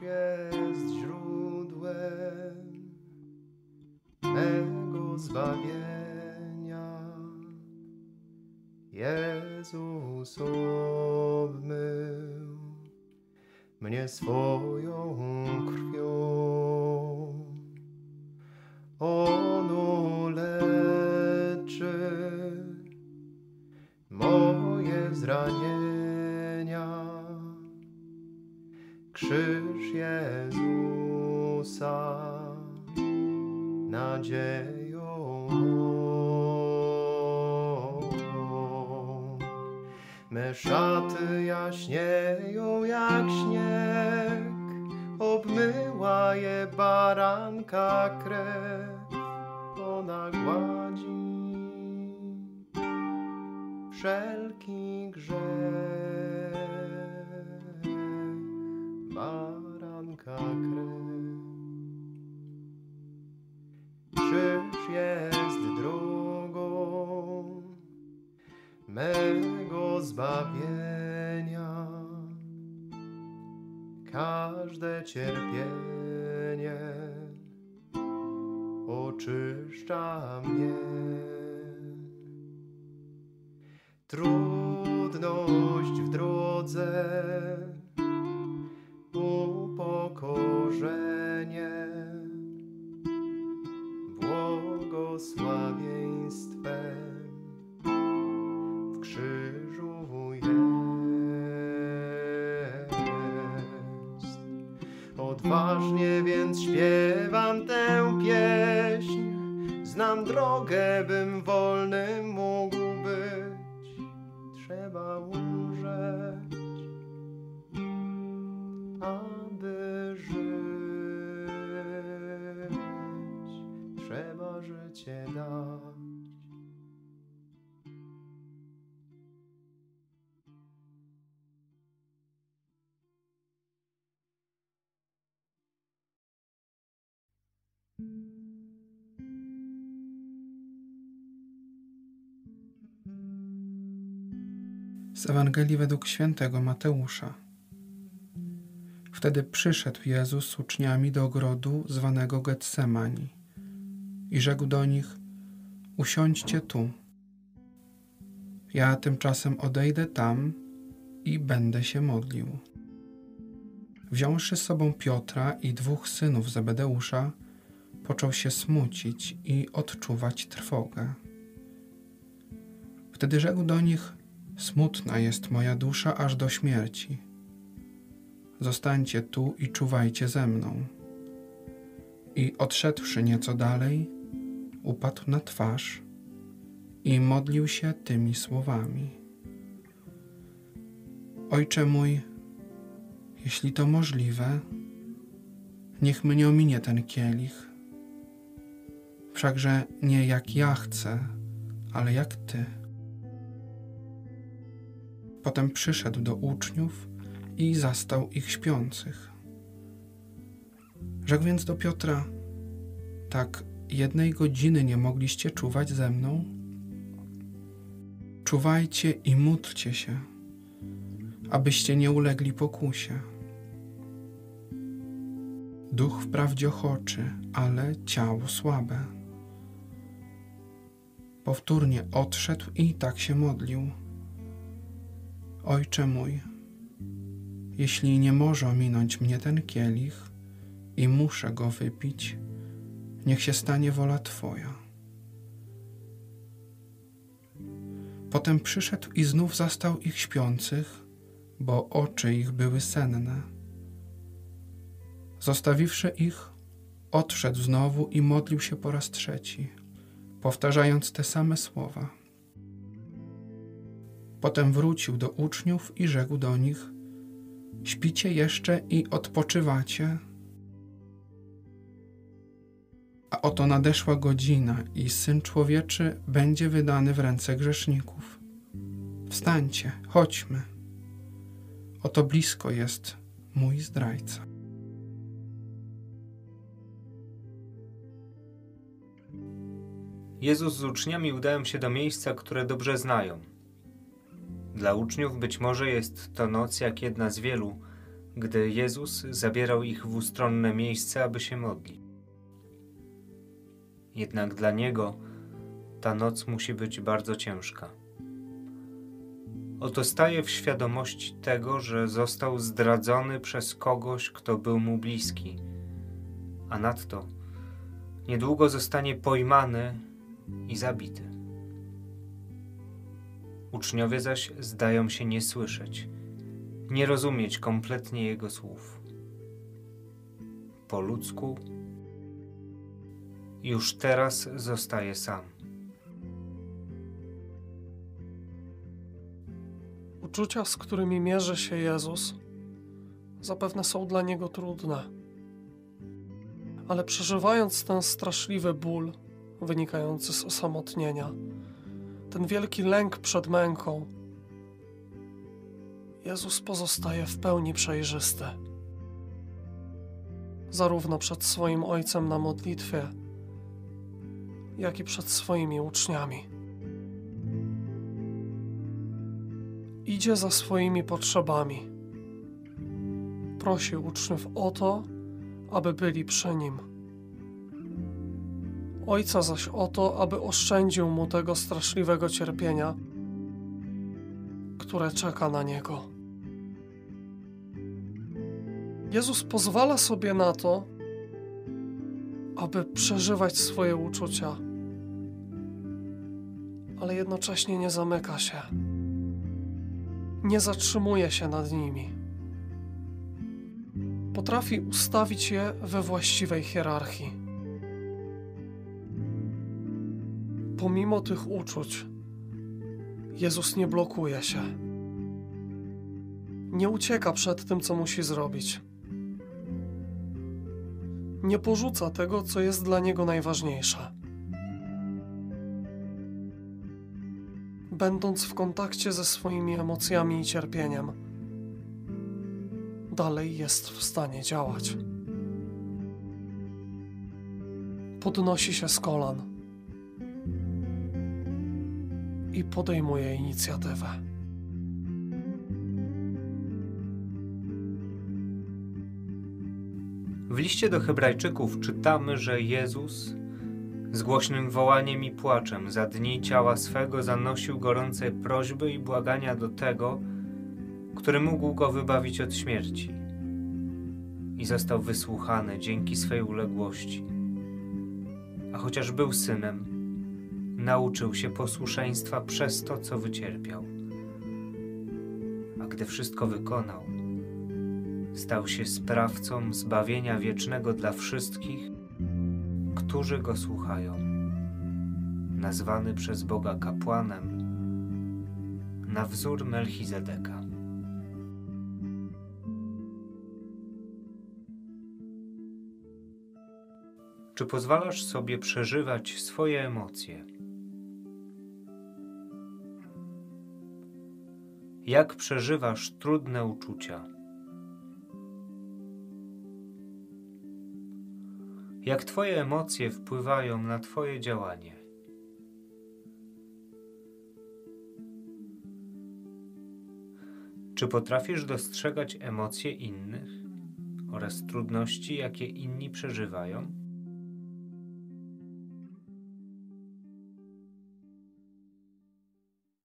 jest źródłem mego zbawienia. Jezus obmył mnie swoją krwią. On uleczy moje zranienia. Krzyż Jezusa nadzieją mą. Me szaty jaśnieją jak śnieg, obmyła je baranka krew. Ona gładzi wszelki grzech baranka krew. Krzyż jest drogą mego zbawienia. Każde cierpienie oczyszcza mnie. Trudność w drodze, upokorzenie, błogosławieństwem w krzyżu jest. Odważnie więc śpiewam tę pieśń, znam drogę, bym wolnym mógł być. Trzeba umrzeć, aby żyć. Trzeba życie dać. Z Ewangelii według świętego Mateusza. Wtedy przyszedł Jezus z uczniami do ogrodu zwanego Getsemani i rzekł do nich: usiądźcie tu. Ja tymczasem odejdę tam i będę się modlił. Wziąwszy z sobą Piotra i 2 synów Zebedeusza, począł się smucić i odczuwać trwogę. Wtedy rzekł do nich: smutna jest moja dusza aż do śmierci. Zostańcie tu i czuwajcie ze mną. I odszedłszy nieco dalej, upadł na twarz i modlił się tymi słowami: Ojcze mój, jeśli to możliwe, niech mnie ominie ten kielich. Wszakże nie jak ja chcę, ale jak Ty. Potem przyszedł do uczniów i zastał ich śpiących. Rzekł więc do Piotra: tak 1 godziny nie mogliście czuwać ze mną? Czuwajcie i módlcie się, abyście nie ulegli pokusie. Duch wprawdzie ochoczy, ale ciało słabe. Powtórnie odszedł i tak się modlił: Ojcze mój, jeśli nie może ominąć mnie ten kielich i muszę go wypić, niech się stanie wola Twoja. Potem przyszedł i znów zastał ich śpiących, bo oczy ich były senne. Zostawiwszy ich, odszedł znowu i modlił się po raz 3, powtarzając te same słowa. Potem wrócił do uczniów i rzekł do nich: śpicie jeszcze i odpoczywacie? A oto nadeszła godzina i Syn Człowieczy będzie wydany w ręce grzeszników. Wstańcie, chodźmy. Oto blisko jest mój zdrajca. Jezus z uczniami udają się do miejsca, które dobrze znają. Dla uczniów być może jest to noc jak jedna z wielu, gdy Jezus zabierał ich w ustronne miejsce, aby się modlić. Jednak dla Niego ta noc musi być bardzo ciężka. Oto staje w świadomości tego, że został zdradzony przez kogoś, kto był mu bliski, a nadto niedługo zostanie pojmany i zabity. Uczniowie zaś zdają się nie słyszeć, nie rozumieć kompletnie Jego słów. Po ludzku już teraz zostaje sam. Uczucia, z którymi mierzy się Jezus, zapewne są dla Niego trudne. Ale przeżywając ten straszliwy ból wynikający z osamotnienia, ten wielki lęk przed męką, Jezus pozostaje w pełni przejrzysty. Zarówno przed swoim Ojcem na modlitwie, jak i przed swoimi uczniami. Idzie za swoimi potrzebami. Prosi uczniów o to, aby byli przy Nim. Ojca zaś o to, aby oszczędził mu tego straszliwego cierpienia, które czeka na Niego. Jezus pozwala sobie na to, aby przeżywać swoje uczucia, ale jednocześnie nie zamyka się. Nie zatrzymuje się nad nimi. Potrafi ustawić je we właściwej hierarchii. Pomimo tych uczuć, Jezus nie blokuje się. Nie ucieka przed tym, co musi zrobić. Nie porzuca tego, co jest dla Niego najważniejsze. Będąc w kontakcie ze swoimi emocjami i cierpieniem, dalej jest w stanie działać. Podnosi się z kolan i podejmuje inicjatywę. W liście do Hebrajczyków czytamy, że Jezus z głośnym wołaniem i płaczem za dni ciała swego zanosił gorące prośby i błagania do tego, który mógł go wybawić od śmierci. I został wysłuchany dzięki swej uległości. A chociaż był synem, nauczył się posłuszeństwa przez to, co wycierpiał. A gdy wszystko wykonał, stał się sprawcą zbawienia wiecznego dla wszystkich, którzy go słuchają. Nazwany przez Boga kapłanem na wzór Melchizedeka. Czy pozwalasz sobie przeżywać swoje emocje? Jak przeżywasz trudne uczucia? Jak Twoje emocje wpływają na Twoje działanie? Czy potrafisz dostrzegać emocje innych oraz trudności, jakie inni przeżywają?